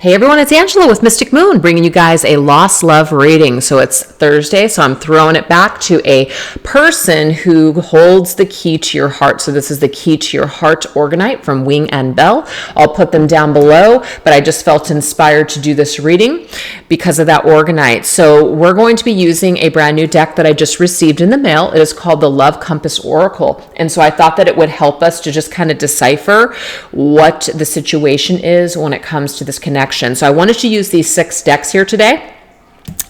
Hey everyone, it's Angela with Mystic Moon, bringing you guys a lost love reading. So it's Thursday, so I'm throwing it back to a person who holds the key to your heart. So this is the Key to Your Heart Orgonite from Wing and Bell. I'll put them down below, but I just felt inspired to do this reading because of that Orgonite. So we're going to be using a brand new deck that I just received in the mail. It is called the Love Compass Oracle. And so I thought that it would help us to just kind of decipher what the situation is when it comes to this connection. So I wanted to use these 6 decks here today.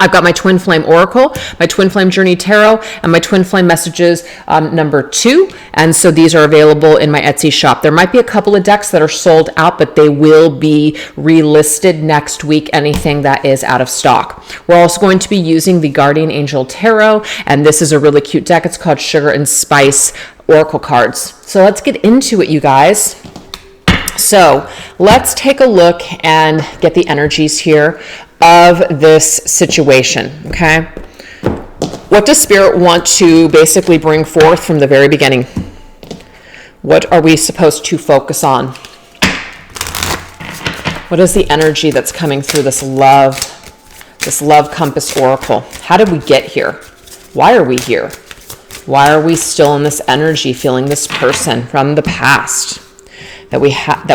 I've got my Twin Flame Oracle, my Twin Flame Journey Tarot, and my Twin Flame Messages number 2. And so these are available in my Etsy shop. There might be a couple of decks that are sold out, but they will be relisted next week, anything that is out of stock. We're also going to be using the Guardian Angel Tarot, and this is a really cute deck. It's called Sugar and Spice Oracle Cards. So let's get into it, you guys. So let's take a look and get the energies here of this situation, okay? What does Spirit want to basically bring forth from the very beginning? What are we supposed to focus on? What is the energy that's coming through this love compass oracle? How did we get here? Why are we here? Why are we still in this energy, feeling this person from the past that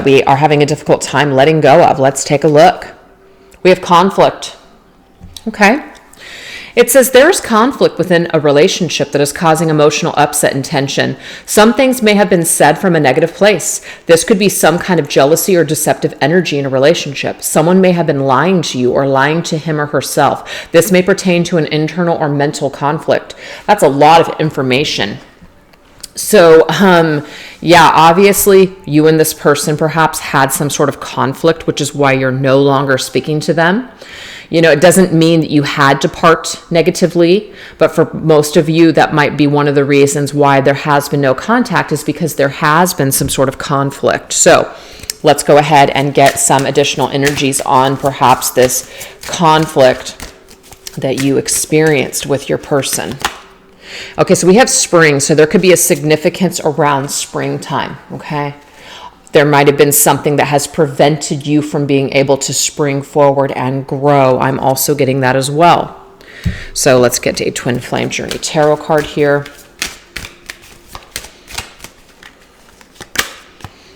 we are having a difficult time letting go of? Let's take a look. We have conflict. Okay. It says there's conflict within a relationship that is causing emotional upset and tension. Some things may have been said from a negative place. This could be some kind of jealousy or deceptive energy in a relationship. Someone may have been lying to you or lying to him or herself. This may pertain to an internal or mental conflict. That's a lot of information. So, yeah, obviously you and this person perhaps had some sort of conflict, which is why you're no longer speaking to them. You know, it doesn't mean that you had to part negatively, but for most of you, that might be one of the reasons why there has been no contact, is because there has been some sort of conflict. So let's go ahead and get some additional energies on perhaps this conflict that you experienced with your person. Okay, so we have spring, so there could be a significance around springtime, okay? There might have been something that has prevented you from being able to spring forward and grow. I'm also getting that as well. So let's get to a Twin Flame Journey Tarot card here.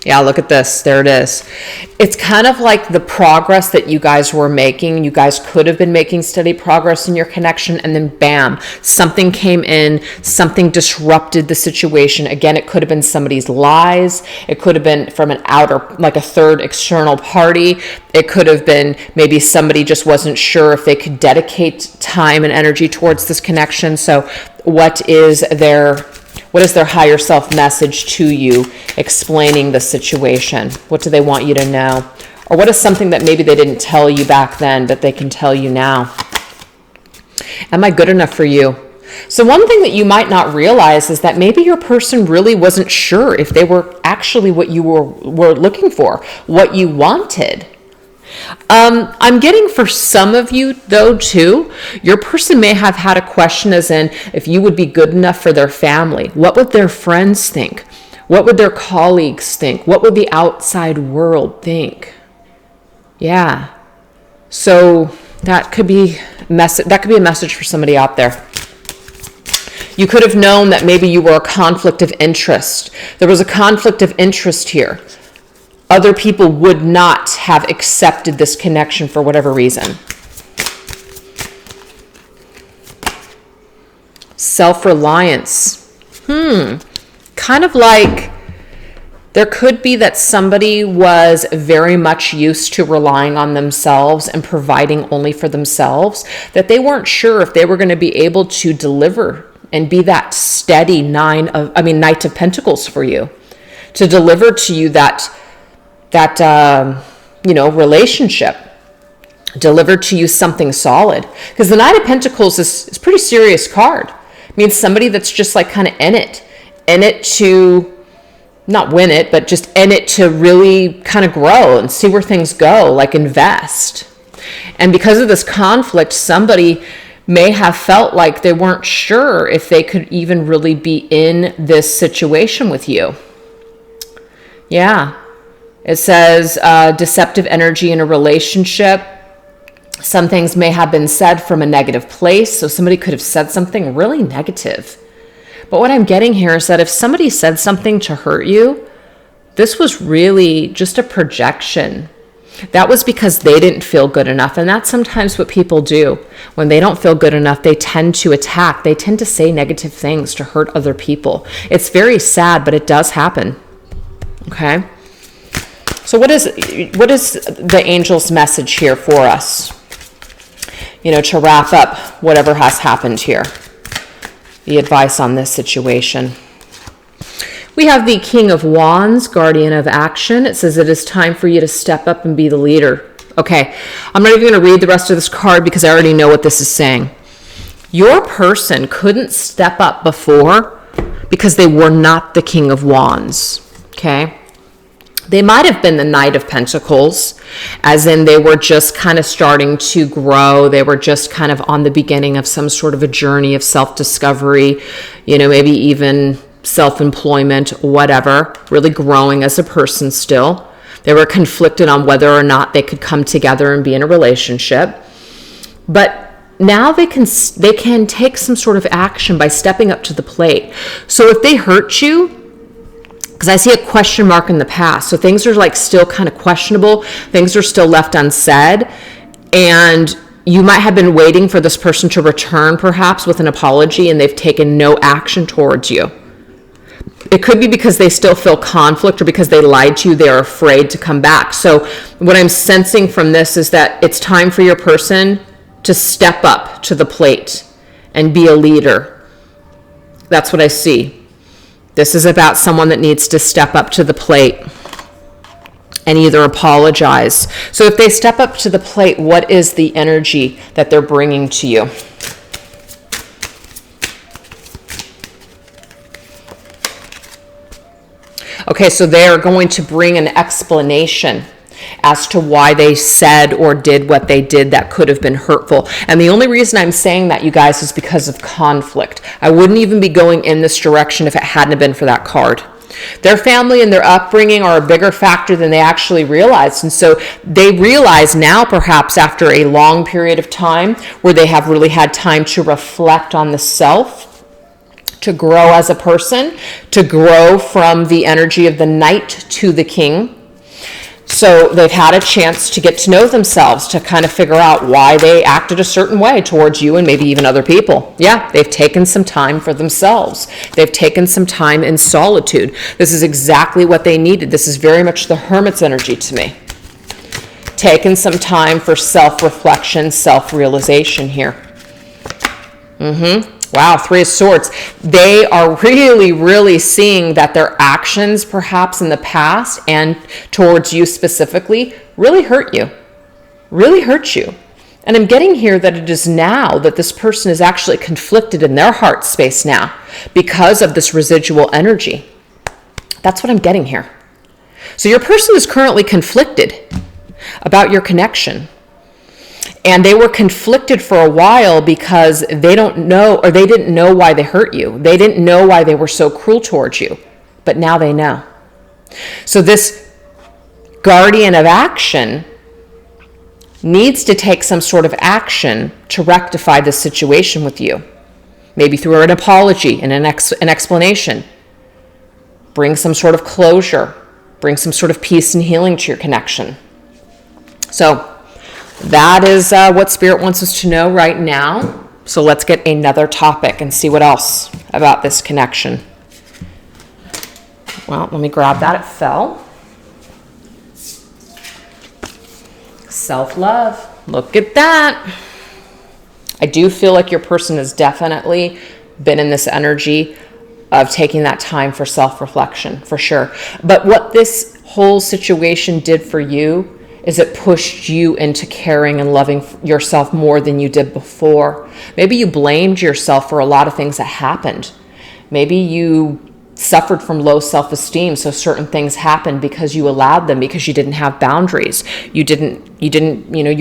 Yeah, look at this. There it is. It's kind of like the progress that you guys were making. You guys could have been making steady progress in your connection, and then bam, something came in, something disrupted the situation. Again, it could have been somebody's lies. It could have been from an outer, like a third external party. It could have been maybe somebody just wasn't sure if they could dedicate time and energy towards this connection. So what is their higher self message to you explaining the situation? What do they want you to know? Or what is something that maybe they didn't tell you back then, but they can tell you now? Am I good enough for you? So one thing that you might not realize is that maybe your person really wasn't sure if they were actually what you were looking for, what you wanted. I'm getting for some of you though too, your person may have had a question as in if you would be good enough for their family. What would their friends think? What would their colleagues think? What would the outside world think? Yeah. So that could be a message for somebody out there. You could have known that maybe you were a conflict of interest. There was a conflict of interest here. Other people would not have accepted this connection for whatever reason. Self-reliance. Kind of like there could be that somebody was very much used to relying on themselves and providing only for themselves, that they weren't sure if they were going to be able to deliver and be that steady Knight of Pentacles for you, to deliver to you that relationship, delivered to you something solid. Because the Knight of Pentacles is a pretty serious card. It means somebody that's just like kind of in it to not win it, but just in it to really kind of grow and see where things go, like invest. And because of this conflict, somebody may have felt like they weren't sure if they could even really be in this situation with you. Yeah. It says deceptive energy in a relationship. Some things may have been said from a negative place. So somebody could have said something really negative. But what I'm getting here is that if somebody said something to hurt you, this was really just a projection. That was because they didn't feel good enough. And that's sometimes what people do. When they don't feel good enough, they tend to attack. They tend to say negative things to hurt other people. It's very sad, but it does happen. Okay? So what is the angel's message here for us? To wrap up whatever has happened here. The advice on this situation. We have the King of Wands, guardian of action. It says it is time for you to step up and be the leader. Okay, I'm not even going to read the rest of this card because I already know what this is saying. Your person couldn't step up before because they were not the King of Wands. Okay? They might have been the Knight of Pentacles, as in they were just kind of starting to grow. They were just kind of on the beginning of some sort of a journey of self-discovery, maybe even self-employment, whatever, really growing as a person still. They were conflicted on whether or not they could come together and be in a relationship. But now they can take some sort of action by stepping up to the plate. So if they hurt you, because I see a question mark in the past. So things are still kind of questionable. Things are still left unsaid. And you might have been waiting for this person to return perhaps with an apology and they've taken no action towards you. It could be because they still feel conflict or because they lied to you. They're afraid to come back. So what I'm sensing from this is that it's time for your person to step up to the plate and be a leader. That's what I see. This is about someone that needs to step up to the plate and either apologize. So if they step up to the plate, what is the energy that they're bringing to you? Okay, so they are going to bring an explanation as to why they said or did what they did that could have been hurtful. And the only reason I'm saying that, you guys, is because of conflict. I wouldn't even be going in this direction if it hadn't been for that card. Their family and their upbringing are a bigger factor than they actually realized. And so they realize now, perhaps after a long period of time where they have really had time to reflect on the self, to grow as a person, to grow from the energy of the Knight to the King. So they've had a chance to get to know themselves, to kind of figure out why they acted a certain way towards you and maybe even other people. Yeah, they've taken some time for themselves. They've taken some time in solitude. This is exactly what they needed. This is very much the Hermit's energy to me. Taken some time for self-reflection, self-realization here. Wow, Three of Swords. They are really, really seeing that their actions, perhaps in the past and towards you specifically, really hurt you. Really hurt you. And I'm getting here that it is now that this person is actually conflicted in their heart space now because of this residual energy. That's what I'm getting here. So your person is currently conflicted about your connection. And they were conflicted for a while because they don't know, or they didn't know why they hurt you. They didn't know why they were so cruel towards you. But now they know. So this guardian of action needs to take some sort of action to rectify this situation with you. Maybe through an apology and an explanation. Bring some sort of closure. Bring some sort of peace and healing to your connection. So that is what Spirit wants us to know right now. So let's get another topic and see what else about this connection. Well, let me grab that. It fell. Self-love. Look at that. I do feel like your person has definitely been in this energy of taking that time for self-reflection, for sure. But what this whole situation did for you is it pushed you into caring and loving yourself more than you did before. Maybe you blamed yourself for a lot of things that happened. Maybe you suffered from low self-esteem, so certain things happened because you allowed them, because you didn't have boundaries. You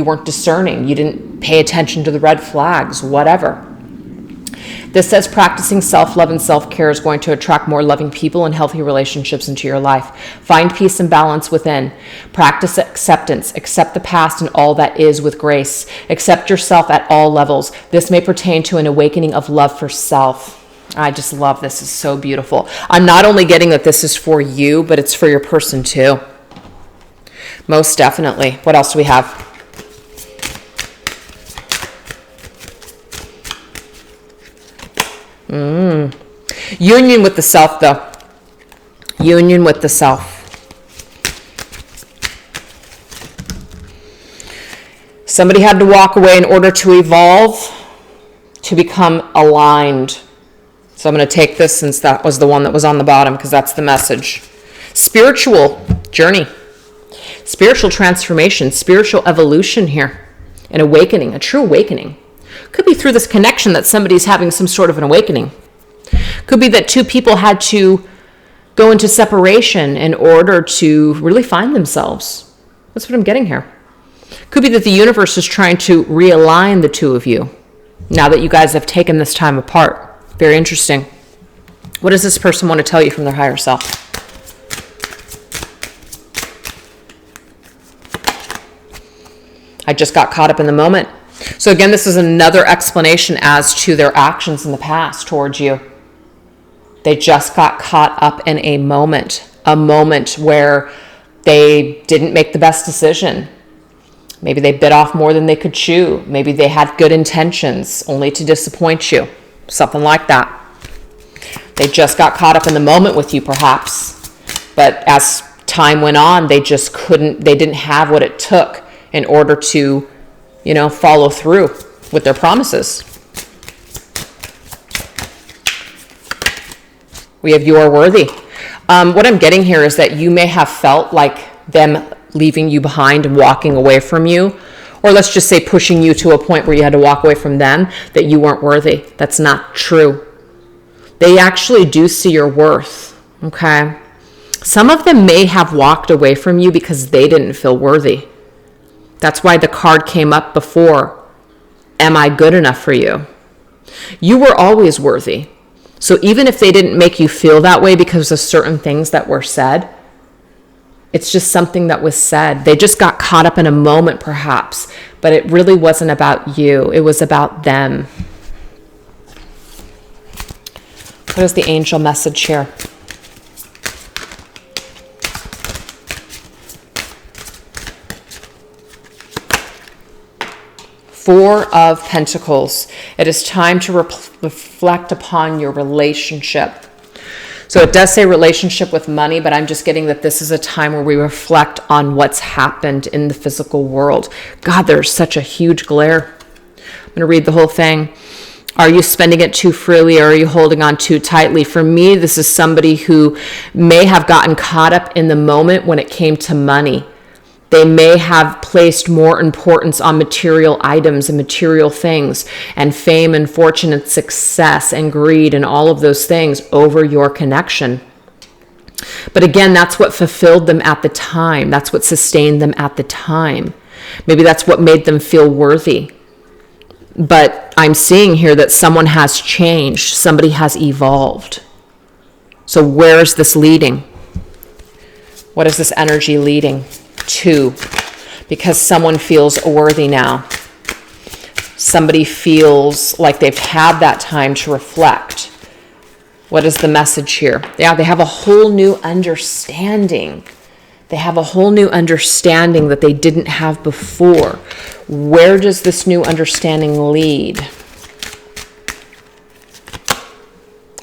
weren't discerning. You didn't pay attention to the red flags, whatever. This says practicing self-love and self-care is going to attract more loving people and healthy relationships into your life. Find peace and balance within. Practice acceptance. Accept the past and all that is with grace. Accept yourself at all levels. This may pertain to an awakening of love for self. I just love this. It's so beautiful. I'm not only getting that this is for you, but it's for your person too. Most definitely. What else do we have? Union with the self, though. Union with the self. Somebody had to walk away in order to evolve, to become aligned. So I'm going to take this since that was the one that was on the bottom because that's the message. Spiritual journey. Spiritual transformation. Spiritual evolution here. An awakening. A true awakening. Could be through this connection that somebody's having some sort of an awakening. Could be that two people had to go into separation in order to really find themselves. That's what I'm getting here. Could be that the universe is trying to realign the two of you now that you guys have taken this time apart. Very interesting. What does this person want to tell you from their higher self? I just got caught up in the moment. So again, this is another explanation as to their actions in the past towards you. They just got caught up in a moment where they didn't make the best decision. Maybe they bit off more than they could chew. Maybe they had good intentions only to disappoint you. Something like that. They just got caught up in the moment with you perhaps. But as time went on, they didn't have what it took in order to, follow through with their promises. We have you are worthy. What I'm getting here is that you may have felt like them leaving you behind and walking away from you, or let's just say pushing you to a point where you had to walk away from them, that you weren't worthy. That's not true. They actually do see your worth, okay? Some of them may have walked away from you because they didn't feel worthy. That's why the card came up before. Am I good enough for you? You were always worthy. So even if they didn't make you feel that way because of certain things that were said, it's just something that was said. They just got caught up in a moment perhaps, but it really wasn't about you. It was about them. What is the angel message here? Four of Pentacles. It is time to reflect upon your relationship. So it does say relationship with money, but I'm just getting that this is a time where we reflect on what's happened in the physical world. God, there's such a huge glare. I'm going to read the whole thing. Are you spending it too freely, or are you holding on too tightly? For me, this is somebody who may have gotten caught up in the moment when it came to money. They may have placed more importance on material items and material things and fame and fortune and success and greed and all of those things over your connection. But again, that's what fulfilled them at the time. That's what sustained them at the time. Maybe that's what made them feel worthy. But I'm seeing here that someone has changed. Somebody has evolved. So where is this leading? What is this energy leading to? Because someone feels worthy now. Somebody feels like they've had that time to reflect. What is the message here? Yeah, they have a whole new understanding. They have a whole new understanding that they didn't have before. Where does this new understanding lead?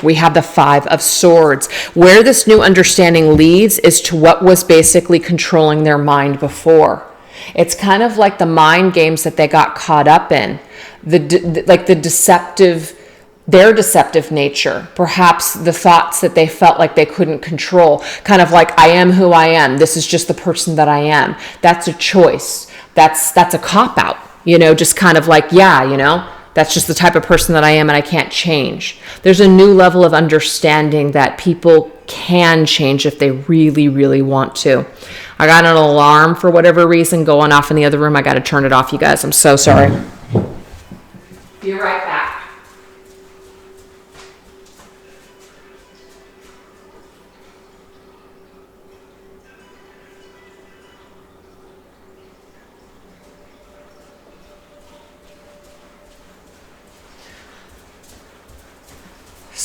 We have the Five of Swords. Where this new understanding leads is to what was basically controlling their mind before. It's kind of like the mind games that they got caught up in. Their deceptive nature. Perhaps the thoughts that they felt like they couldn't control. Kind of like, I am who I am. This is just the person that I am. That's a choice. That's a cop-out. Just kind of like, that's just the type of person that I am and I can't change. There's a new level of understanding that people can change if they really, really want to. I got an alarm for whatever reason going off in the other room. I got to turn it off, you guys. I'm so sorry. Be right back.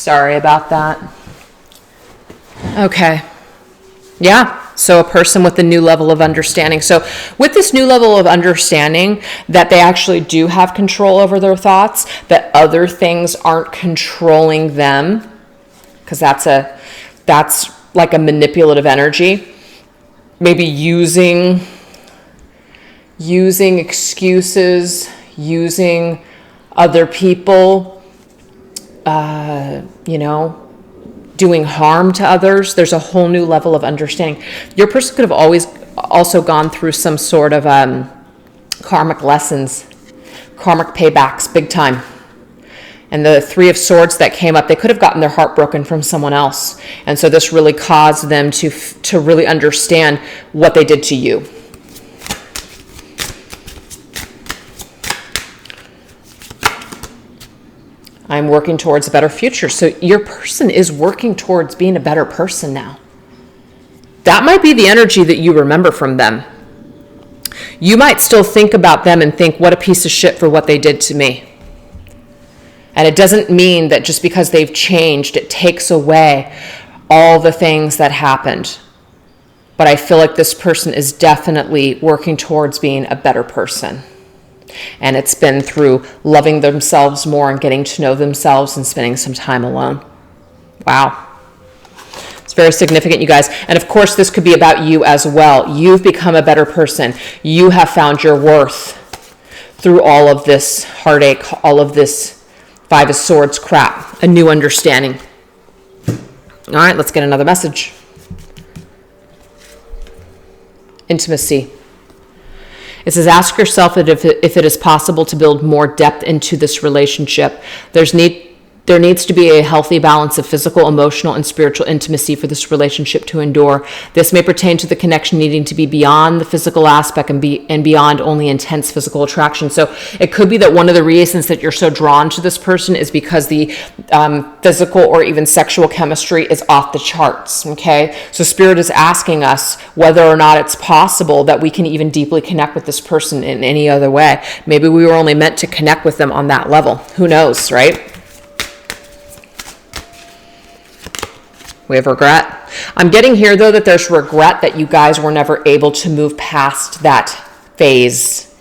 Sorry about that. Okay. Yeah. So a person with a new level of understanding. So with this new level of understanding that they actually do have control over their thoughts, that other things aren't controlling them, because that's like a manipulative energy. Maybe using excuses, using other people, doing harm to others. There's a whole new level of understanding. Your person could have always also gone through some sort of karmic lessons, karmic paybacks, big time. And the Three of Swords that came up, they could have gotten their heart broken from someone else. And so this really caused them to really understand what they did to you. I'm working towards a better future. So your person is working towards being a better person now. That might be the energy that you remember from them. You might still think about them and think, what a piece of shit for what they did to me. And it doesn't mean that just because they've changed, it takes away all the things that happened. But I feel like this person is definitely working towards being a better person. And it's been through loving themselves more and getting to know themselves and spending some time alone. Wow. It's very significant, you guys. And of course, this could be about you as well. You've become a better person. You have found your worth through all of this heartache, all of this Five of Swords crap, a new understanding. All right, let's get another message. Intimacy. It says, ask yourself if it is possible to build more depth into this relationship. There needs to be a healthy balance of physical, emotional, and spiritual intimacy for this relationship to endure. This may pertain to the connection needing to be beyond the physical aspect and beyond only intense physical attraction. So it could be that one of the reasons that you're so drawn to this person is because the physical or even sexual chemistry is off the charts, okay? So Spirit is asking us whether or not it's possible that we can even deeply connect with this person in any other way. Maybe we were only meant to connect with them on that level. Who knows, right? We have regret. I'm getting here, though, that there's regret that you guys were never able to move past that phase.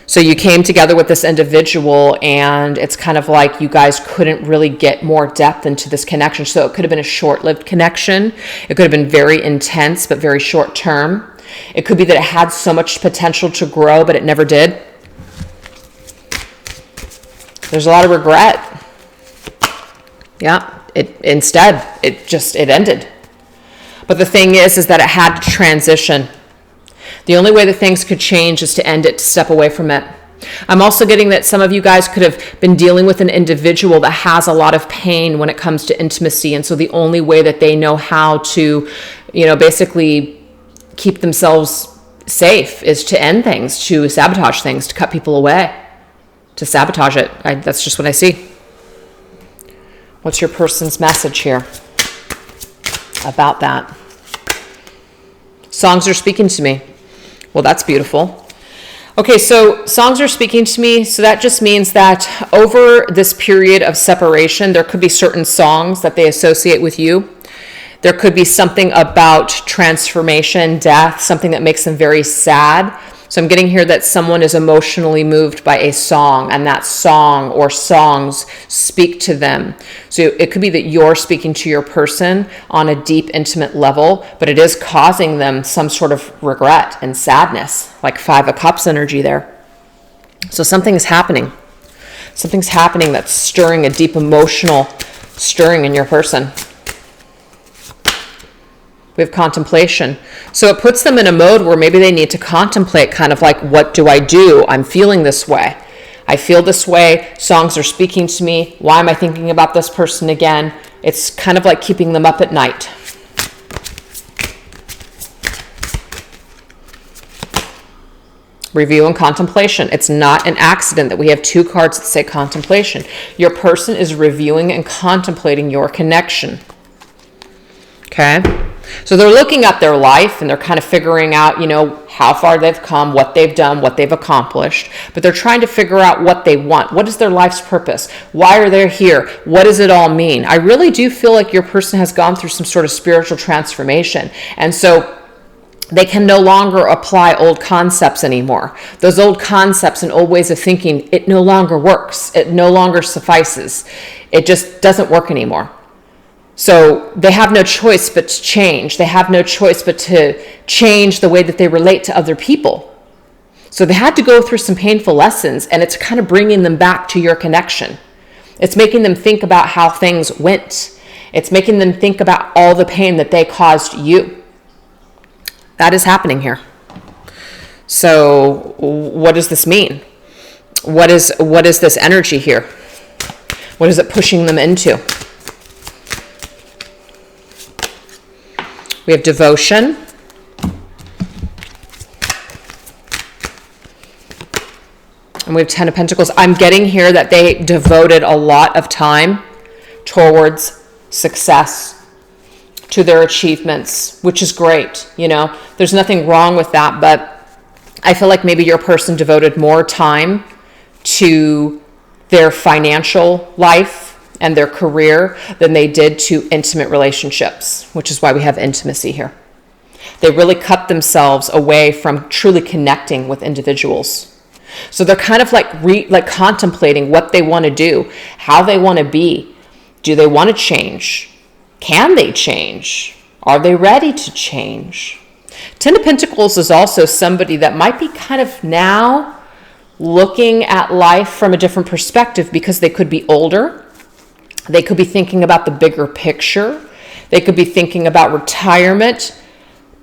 So you came together with this individual, and it's kind of like you guys couldn't really get more depth into this connection. So it could have been a short-lived connection. It could have been very intense, but very short-term. It could be that it had so much potential to grow, but it never did. There's a lot of regret. Yeah. It ended. But the thing is that it had to transition. The only way that things could change is to end it, to step away from it. I'm also getting that some of you guys could have been dealing with an individual that has a lot of pain when it comes to intimacy. And so the only way that they know how to, basically keep themselves safe is to end things, to sabotage things, to cut people away, to sabotage it. That's just what I see. What's your person's message here about that? Songs are speaking to me. Well, that's beautiful. Okay, so songs are speaking to me. So that just means that over this period of separation, there could be certain songs that they associate with you. There could be something about transformation, death, something that makes them very sad. So I'm getting here that someone is emotionally moved by a song, and that song or songs speak to them. So it could be that you're speaking to your person on a deep, intimate level, but it is causing them some sort of regret and sadness, like Five of Cups energy there. So something is happening. Something's happening that's stirring a deep emotional stirring in your person. We have contemplation. So it puts them in a mode where maybe they need to contemplate, kind of like, what do I do? I'm feeling this way. I feel this way. Songs are speaking to me. Why am I thinking about this person again? It's kind of like keeping them up at night. Review and contemplation. It's not an accident that we have two cards that say contemplation. Your person is reviewing and contemplating your connection. Okay? So they're looking at their life and they're kind of figuring out, how far they've come, what they've done, what they've accomplished. But they're trying to figure out what they want. What is their life's purpose? Why are they here? What does it all mean? I really do feel like your person has gone through some sort of spiritual transformation. And so they can no longer apply old concepts anymore. Those old concepts and old ways of thinking, it no longer works. It no longer suffices. It just doesn't work anymore. So they have no choice but to change. They have no choice but to change the way that they relate to other people. So they had to go through some painful lessons, and it's kind of bringing them back to your connection. It's making them think about how things went. It's making them think about all the pain that they caused you. That is happening here. So what does this mean? What is this energy here? What is it pushing them into? We have devotion. And we have 10 of Pentacles. I'm getting here that they devoted a lot of time towards success, to their achievements, which is great. There's nothing wrong with that, but I feel like maybe your person devoted more time to their financial life and their career than they did to intimate relationships, which is why we have intimacy here. They really cut themselves away from truly connecting with individuals. So they're kind of like contemplating what they want to do, how they want to be. Do they want to change? Can they change? Are they ready to change? 10 of Pentacles is also somebody that might be kind of now looking at life from a different perspective because they could be older. They could be thinking about the bigger picture. They could be thinking about retirement.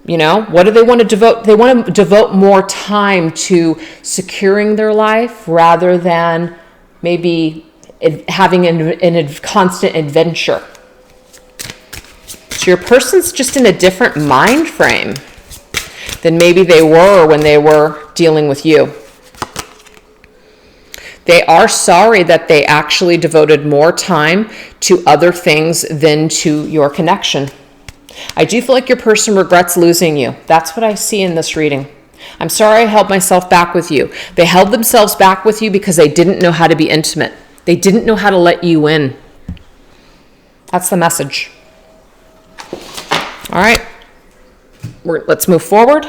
What do they want to devote? They want to devote more time to securing their life rather than maybe having a constant adventure. So your person's just in a different mind frame than maybe they were when they were dealing with you. They are sorry that they actually devoted more time to other things than to your connection. I do feel like your person regrets losing you. That's what I see in this reading. I'm sorry I held myself back with you. They held themselves back with you because they didn't know how to be intimate. They didn't know how to let you in. That's the message. All right, let's move forward.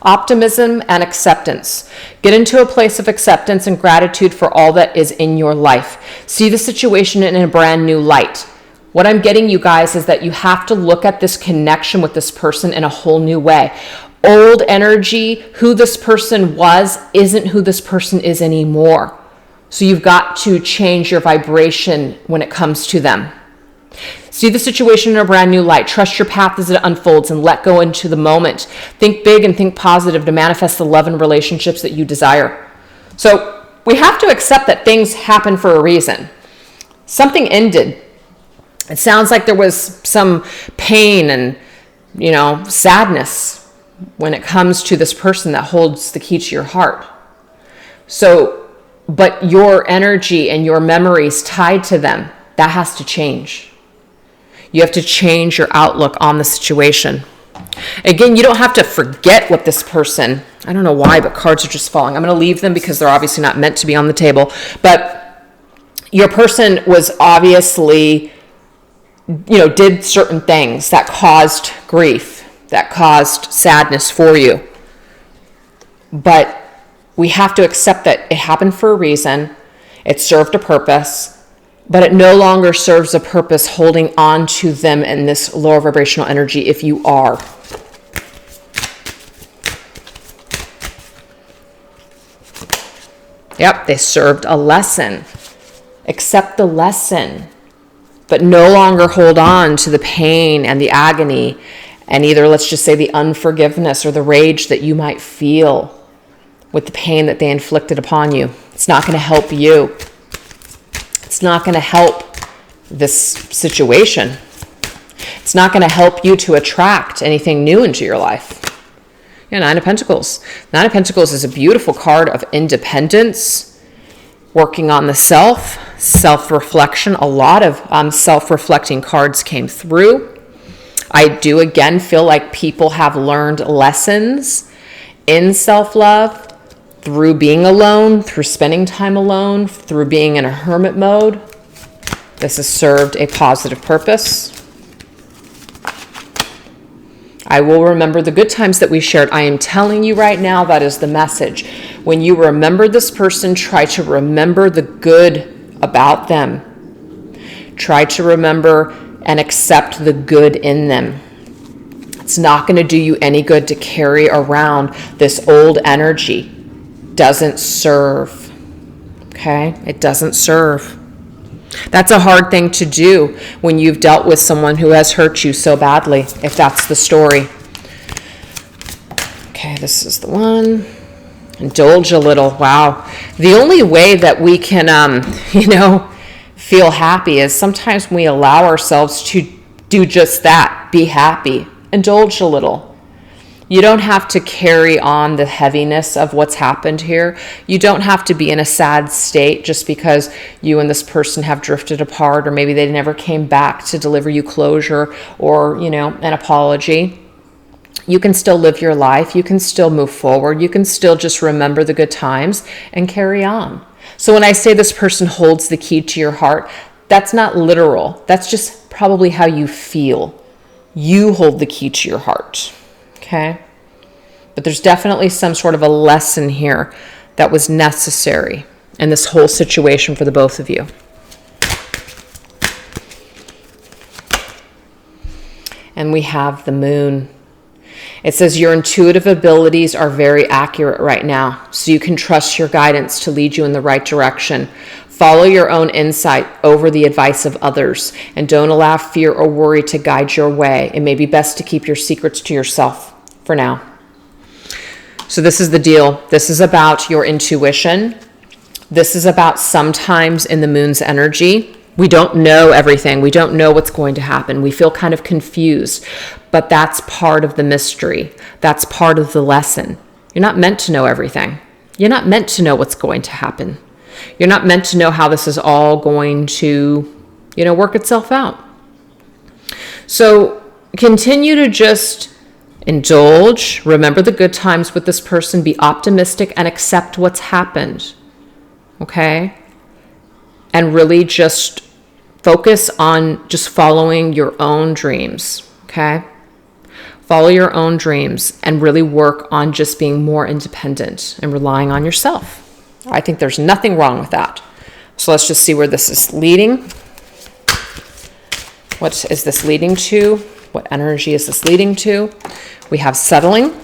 Optimism and acceptance. Get into a place of acceptance and gratitude for all that is in your life. See the situation in a brand new light. What I'm getting, you guys, is that you have to look at this connection with this person in a whole new way. Old energy, who this person was, isn't who this person is anymore. So you've got to change your vibration when it comes to them. See the situation in a brand new light. Trust your path as it unfolds and let go into the moment. Think big and think positive to manifest the love and relationships that you desire. So we have to accept that things happen for a reason. Something ended. It sounds like there was some pain and, sadness when it comes to this person that holds the key to your heart. So, but your energy and your memories tied to them, that has to change. You have to change your outlook on the situation. Again, you don't have to forget what this person, I don't know why, but cards are just falling. I'm going to leave them because they're obviously not meant to be on the table. But your person was obviously, did certain things that caused grief, that caused sadness for you. But we have to accept that it happened for a reason. It served a purpose. But it no longer serves a purpose holding on to them in this lower vibrational energy if you are. Yep, they served a lesson. Accept the lesson, but no longer hold on to the pain and the agony and either, let's just say, the unforgiveness or the rage that you might feel with the pain that they inflicted upon you. It's not going to help you. It's not going to help this situation. It's not going to help you to attract anything new into your life. Nine of Pentacles. Nine of Pentacles is a beautiful card of independence. working on the self-reflection. A lot of self-reflecting cards came through. I do again feel like people have learned lessons in self-love through being alone, through spending time alone, through being in a hermit mode. This has served a positive purpose. I will remember the good times that we shared. I am telling you right now, that is the message. When you remember this person, try to remember the good about them. Try to remember and accept the good in them. It's not going to do you any good to carry around this old energy. Doesn't serve. Okay? It doesn't serve. That's a hard thing to do when you've dealt with someone who has hurt you so badly, if that's the story. Okay, this is the one. Indulge a little. Wow. The only way that we can, feel happy is sometimes we allow ourselves to do just that. Be happy. Indulge a little. You don't have to carry on the heaviness of what's happened here. You don't have to be in a sad state just because you and this person have drifted apart, or maybe they never came back to deliver you closure or, an apology. You can still live your life. You can still move forward. You can still just remember the good times and carry on. So when I say this person holds the key to your heart, that's not literal. That's just probably how you feel. You hold the key to your heart. Okay? But there's definitely some sort of a lesson here that was necessary in this whole situation for the both of you. And we have the moon. It says your intuitive abilities are very accurate right now, so you can trust your guidance to lead you in the right direction. Follow your own insight over the advice of others, and don't allow fear or worry to guide your way. It may be best to keep your secrets to yourself for now. So this is the deal. This is about your intuition. This is about sometimes in the moon's energy, we don't know everything. We don't know what's going to happen. We feel kind of confused, but that's part of the mystery. That's part of the lesson. You're not meant to know everything. You're not meant to know what's going to happen. You're not meant to know how this is all going to, work itself out. So continue to just indulge, remember the good times with this person, be optimistic and accept what's happened. Okay? And really just focus on just following your own dreams. Okay? Follow your own dreams and really work on just being more independent and relying on yourself. I think there's nothing wrong with that. So let's just see where this is leading. What is this leading to? What energy is this leading to? We have settling.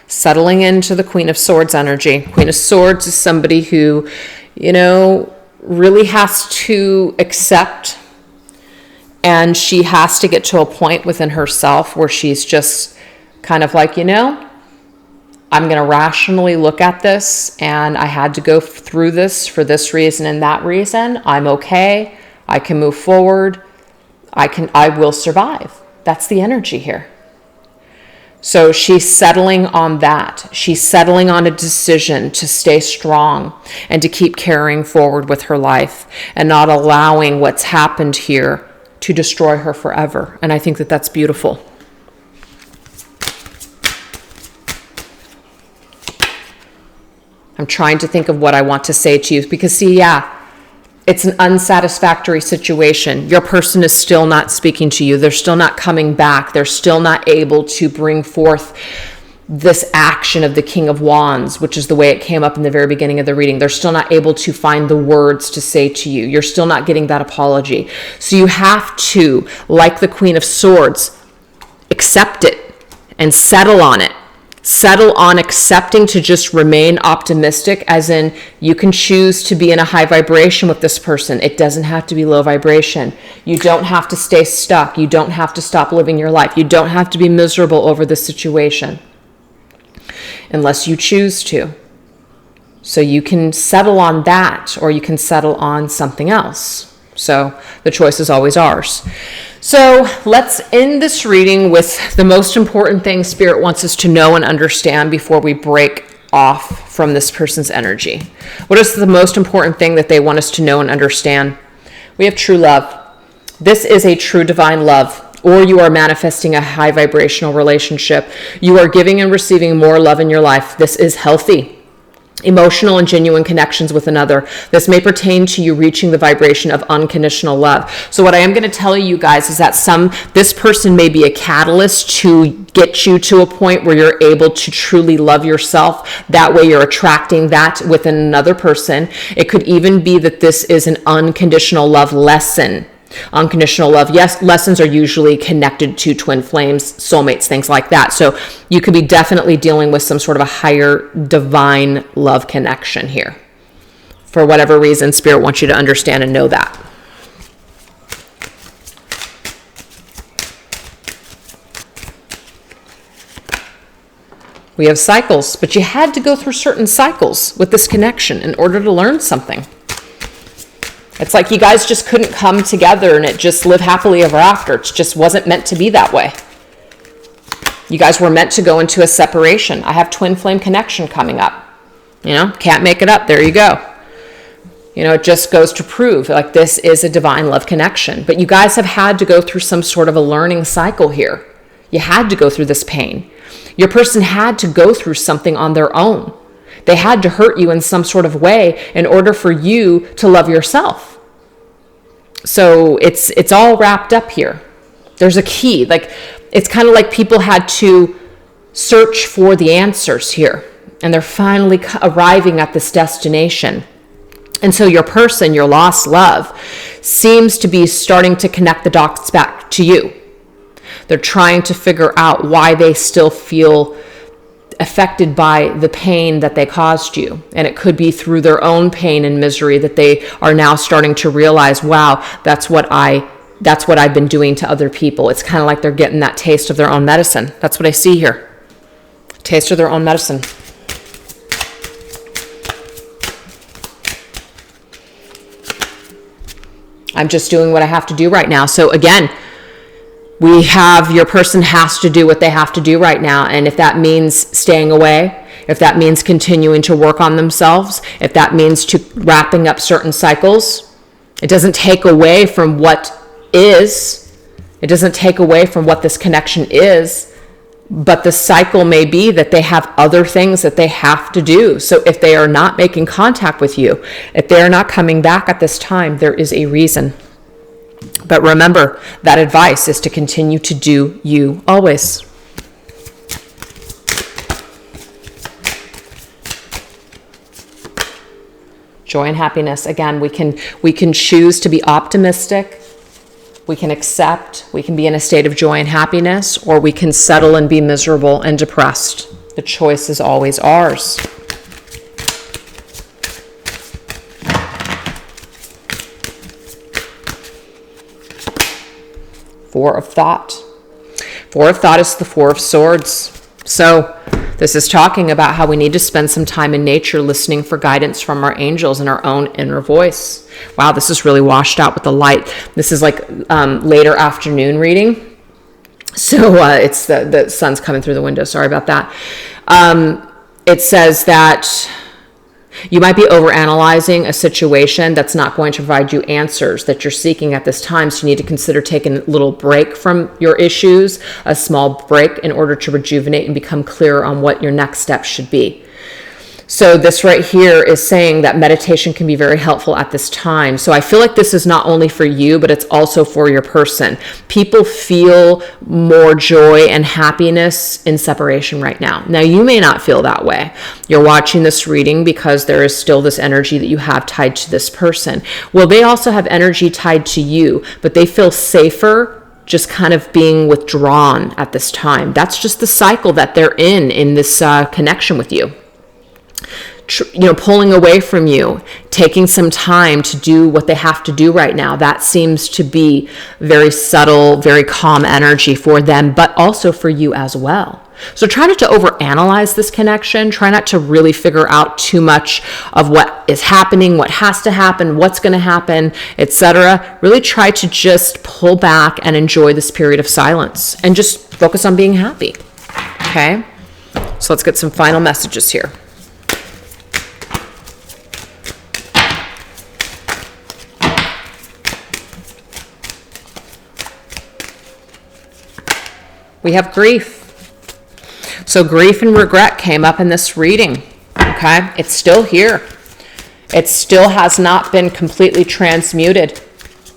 Settling into the Queen of Swords energy. Queen of Swords is somebody who, really has to accept, and she has to get to a point within herself where she's just kind of like, I'm going to rationally look at this, and I had to go through this for this reason and that reason. I'm okay. I can move forward. I will survive. That's the energy here. So she's settling on that. She's settling on a decision to stay strong and to keep carrying forward with her life and not allowing what's happened here to destroy her forever. And I think that that's beautiful. I'm trying to think of what I want to say to you because it's an unsatisfactory situation. Your person is still not speaking to you. They're still not coming back. They're still not able to bring forth this action of the King of Wands, which is the way it came up in the very beginning of the reading. They're still not able to find the words to say to you. You're still not getting that apology. So you have to, like the Queen of Swords, accept it and settle on it. Settle on accepting to just remain optimistic, as in you can choose to be in a high vibration with this person. It doesn't have to be low vibration. You don't have to stay stuck. You don't have to stop living your life. You don't have to be miserable over the situation unless you choose to. So you can settle on that, or you can settle on something else. So the choice is always ours. So let's end this reading with the most important thing Spirit wants us to know and understand before we break off from this person's energy. What is the most important thing that they want us to know and understand? We have true love. This is a true divine love, or you are manifesting a high vibrational relationship. You are giving and receiving more love in your life. This is healthy. Emotional and genuine connections with another. This may pertain to you reaching the vibration of unconditional love. So what I am going to tell you guys is that this person may be a catalyst to get you to a point where you're able to truly love yourself. That way you're attracting that within another person. It could even be that this is an unconditional love lesson. Unconditional love, yes, lessons are usually connected to twin flames, soulmates, things like that. So you could be definitely dealing with some sort of a higher divine love connection here. For whatever reason, Spirit wants you to understand and know that. We have cycles, but you had to go through certain cycles with this connection in order to learn something. It's like you guys just couldn't come together and it just live happily ever after. It just wasn't meant to be that way. You guys were meant to go into a separation. I have twin flame connection coming up. Can't make it up. There you go. It just goes to prove like this is a divine love connection. But you guys have had to go through some sort of a learning cycle here. You had to go through this pain. Your person had to go through something on their own. They had to hurt you in some sort of way in order for you to love yourself. So it's all wrapped up here. There's a key. Like it's kind of like people had to search for the answers here, and they're finally arriving at this destination. And so your person, your lost love, seems to be starting to connect the dots back to you. They're trying to figure out why they still feel affected by the pain that they caused you. And it could be through their own pain and misery that they are now starting to realize, wow, that's what I've been doing to other people. It's kind of like they're getting that taste of their own medicine. That's what I see here. Taste of their own medicine. I'm just doing what I have to do right now. So again, your person has to do what they have to do right now. And if that means staying away, if that means continuing to work on themselves, if that means to wrapping up certain cycles, it doesn't take away from what is. It doesn't take away from what this connection is. But the cycle may be that they have other things that they have to do. So if they are not making contact with you, if they are not coming back at this time, there is a reason. But remember, that advice is to continue to do you always. Joy and happiness. Again, we can choose to be optimistic. We can accept. We can be in a state of joy and happiness, or we can settle and be miserable and depressed. The choice is always ours. Four of Thought. Four of Thought is the Four of Swords. So this is talking about how we need to spend some time in nature listening for guidance from our angels and our own inner voice. Wow, this is really washed out with the light. This is like later afternoon reading. So it's the sun's coming through the window. Sorry about that. It says that you might be overanalyzing a situation that's not going to provide you answers that you're seeking at this time. So you need to consider taking a little break from your issues, a small break, in order to rejuvenate and become clearer on what your next steps should be. So this right here is saying that meditation can be very helpful at this time. So I feel like this is not only for you, but it's also for your person. People feel more joy and happiness in separation right now. Now, you may not feel that way. You're watching this reading because there is still this energy that you have tied to this person. Well, they also have energy tied to you, but they feel safer just kind of being withdrawn at this time. That's just the cycle that they're in this connection with you. pulling away from you, taking some time to do what they have to do right now. That seems to be very subtle, very calm energy for them, but also for you as well. So try not to overanalyze this connection. Try not to really figure out too much of what is happening, what has to happen, what's going to happen, etc. Really try to just pull back and enjoy this period of silence and just focus on being happy. Okay? So let's get some final messages here. We have grief. So grief and regret came up in this reading, okay? It's still here. It still has not been completely transmuted.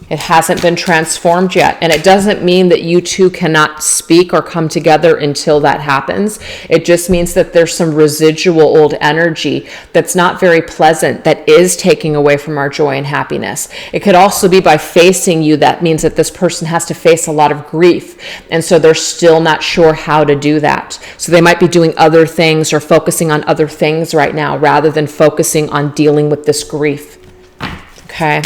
It hasn't been transformed yet. And it doesn't mean that you two cannot speak or come together until that happens. It just means that there's some residual old energy that's not very pleasant, that is taking away from our joy and happiness. It could also be by facing you, that means that this person has to face a lot of grief. And so they're still not sure how to do that. So they might be doing other things or focusing on other things right now rather than focusing on dealing with this grief. Okay?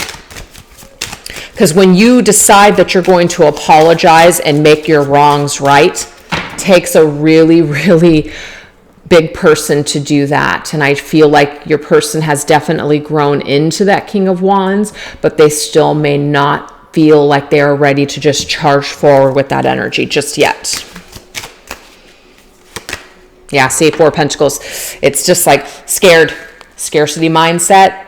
Because when you decide that you're going to apologize and make your wrongs right, it takes a really, really big person to do that. And I feel like your person has definitely grown into that King of Wands, but they still may not feel like they are ready to just charge forward with that energy just yet. Yeah, see, Four of Pentacles. It's just like scared, scarcity mindset,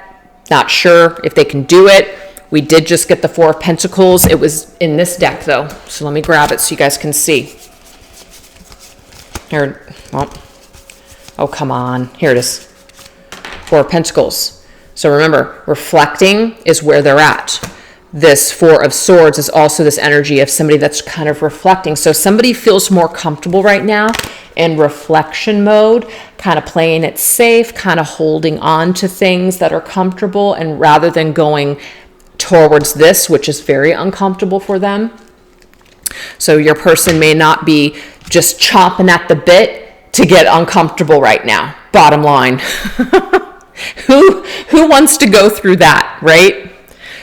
not sure if they can do it. We did just get the Four of Pentacles. It was in this deck, though. So let me grab it so you guys can see. Here, well, oh, come on. Here it is. Four of Pentacles. So remember, reflecting is where they're at. This Four of Swords is also this energy of somebody that's kind of reflecting. So somebody feels more comfortable right now in reflection mode, kind of playing it safe, kind of holding on to things that are comfortable, and rather than going towards this, which is very uncomfortable for them. So your person may not be just chomping at the bit to get uncomfortable right now. Bottom line. Who wants to go through that, right?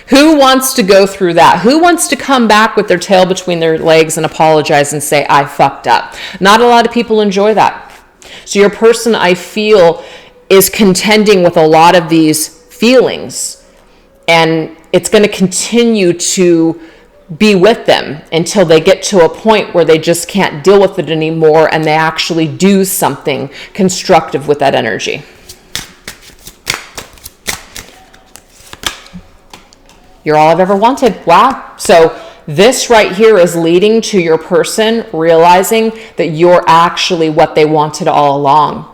Who wants to go through that? Who wants to come back with their tail between their legs and apologize and say, I fucked up? Not a lot of people enjoy that. So your person, I feel, is contending with a lot of these feelings, and it's going to continue to be with them until they get to a point where they just can't deal with it anymore and they actually do something constructive with that energy. You're all I've ever wanted. Wow. So this right here is leading to your person realizing that you're actually what they wanted all along.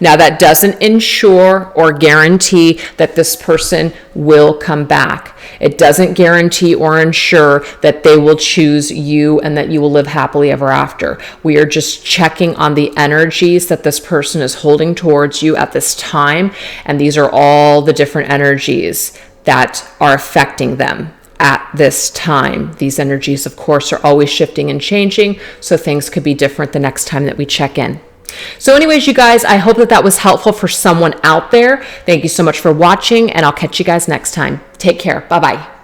Now, that doesn't ensure or guarantee that this person will come back. It doesn't guarantee or ensure that they will choose you and that you will live happily ever after. We are just checking on the energies that this person is holding towards you at this time. And these are all the different energies that are affecting them at this time. These energies, of course, are always shifting and changing, so things could be different the next time that we check in. So anyways, you guys, I hope that was helpful for someone out there. Thank you so much for watching, and I'll catch you guys next time. Take care. Bye-bye.